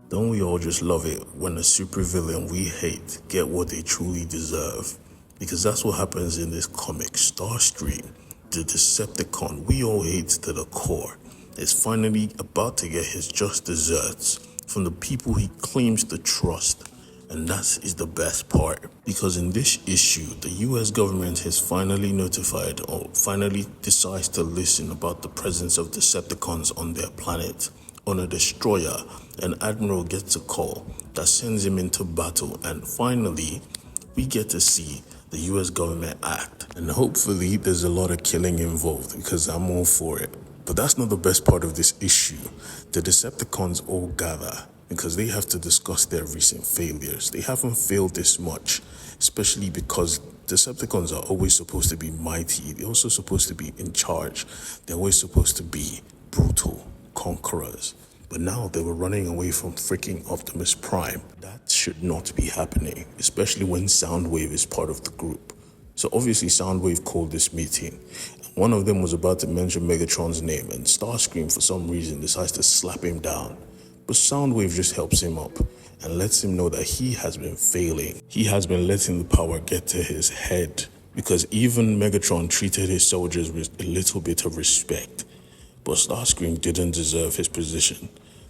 Don't we all just love it when a supervillain we hate get what they truly deserve? Because that's what happens in this comic. Starscream, the Decepticon we all hate to the core, is finally about to get his just desserts from the people he claims to trust. And that is the best part, because in this issue, the US government has finally notified or finally decides to listen about the presence of Decepticons on their planet. On a destroyer, an admiral gets a call that sends him into battle, and finally, we get to see the US government act. And hopefully, there's a lot of killing involved, because I'm all for it. But that's not the best part of this issue. The Decepticons all gather because they have to discuss their recent failures. They haven't failed this much, especially because Decepticons are always supposed to be mighty. They're also supposed to be in charge. They're always supposed to be brutal conquerors. But now they were running away from freaking Optimus Prime. That should not be happening, especially when Soundwave is part of the group. So obviously Soundwave called this meeting. One of them was about to mention Megatron's name, and Starscream for some reason decides to slap him down. But Soundwave just helps him up and lets him know that he has been failing. He has been letting the power get to his head, because even Megatron treated his soldiers with a little bit of respect. But Starscream didn't deserve his position.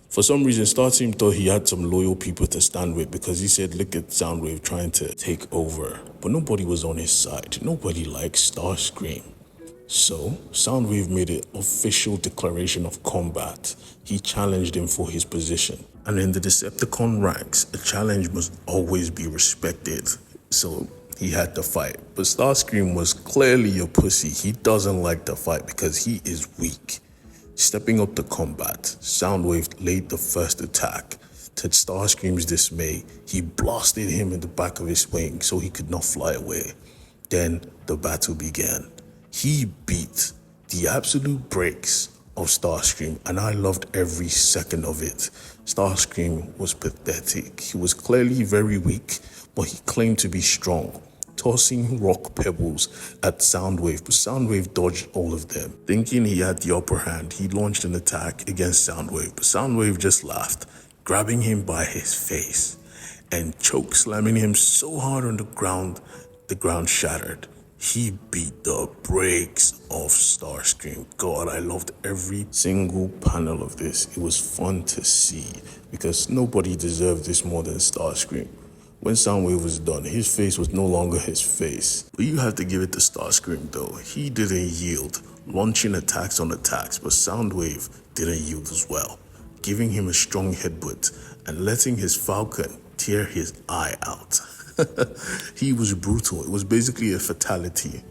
For some reason, Starscream thought he had some loyal people to stand with, because he said, look at Soundwave trying to take over. But nobody was on his side. Nobody likes Starscream. So, Soundwave made an official declaration of combat. He challenged him for his position. And in the Decepticon ranks, a challenge must always be respected. So, he had to fight. But Starscream was clearly a pussy. He doesn't like to fight because he is weak. Stepping up to combat, Soundwave laid the first attack. To Starscream's dismay, he blasted him in the back of his wing so he could not fly away. Then the battle began. He beat the absolute brakes of Starscream, and I loved every second of it. Starscream was pathetic. He was clearly very weak, but he claimed to be strong, tossing rock pebbles at Soundwave, but Soundwave dodged all of them. Thinking he had the upper hand, he launched an attack against Soundwave, but Soundwave just laughed, grabbing him by his face and choke slamming him so hard on the ground shattered. He beat the brakes off Starscream. God, I loved every single panel of this. It was fun to see, because nobody deserved this more than Starscream. When Soundwave was done, his face was no longer his face. But you have to give it to Starscream though. He didn't yield, launching attacks on attacks, but Soundwave didn't yield as well, giving him a strong headbutt and letting his Falcon tear his eye out. He was brutal. It was basically a fatality.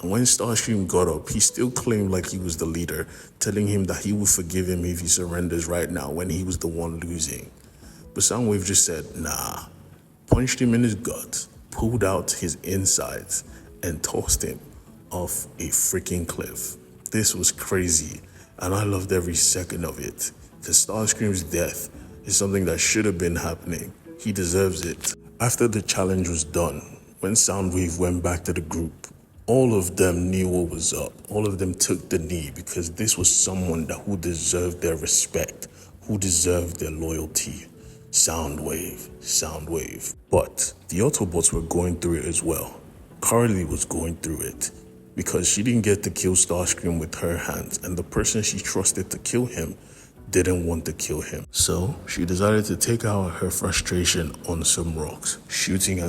And when Starscream got up, he still claimed like he was the leader, telling him that he would forgive him if he surrenders right now when he was the one losing. But Soundwave just said, nah, punched him in his gut, pulled out his insides, and tossed him off a freaking cliff. This was crazy, and I loved every second of it. Because Starscream's death is something that should have been happening. He deserves it. After the challenge was done, when Soundwave went back to the group, all of them knew what was up. All of them took the knee, because this was someone who deserved their respect, who deserved their loyalty. Soundwave. But the Autobots were going through it as well. Carly was going through it, because she didn't get to kill Starscream with her hands, and the person she trusted to kill him didn't want to kill him. So she decided to take out her frustration on some rocks, shooting.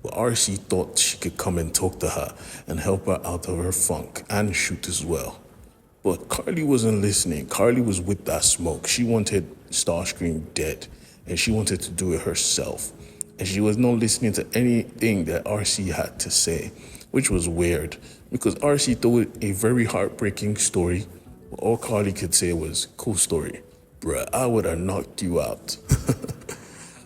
But RC thought she could come and talk to her and help her out of her funk and shoot as well. But Carly wasn't listening. Carly was with that smoke. She wanted Starscream dead, and she wanted to do it herself. And she was not listening to anything that RC had to say, which was weird, because RC told a very heartbreaking story. All Carly could say was, cool story. Bruh, I would have knocked you out.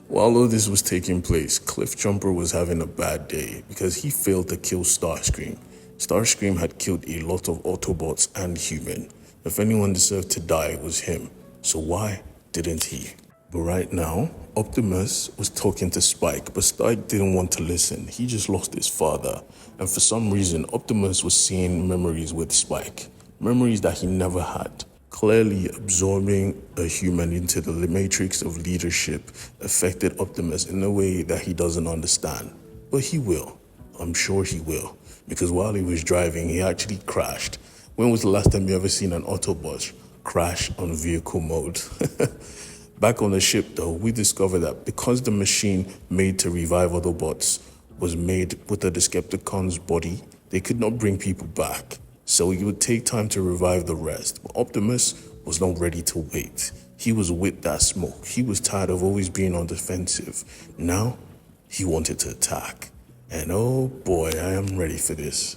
While all this was taking place, Cliffjumper was having a bad day because he failed to kill Starscream. Starscream had killed a lot of Autobots and human. If anyone deserved to die, it was him. So why didn't he? But right now, Optimus was talking to Spike, but Spike didn't want to listen. He just lost his father. And for some reason, Optimus was seeing memories with Spike. Memories that he never had. Clearly, absorbing a human into the matrix of leadership affected Optimus in a way that he doesn't understand. But he will. I'm sure he will. Because while he was driving, he actually crashed. When was the last time you ever seen an Autobot crash on vehicle mode? Back on the ship, though, we discovered that because the machine made to revive Autobots was made with the Decepticon's body, they could not bring people back. So it would take time to revive the rest. But Optimus was not ready to wait. He was with that smoke. He was tired of always being on defensive. Now, he wanted to attack. And oh boy, I am ready for this.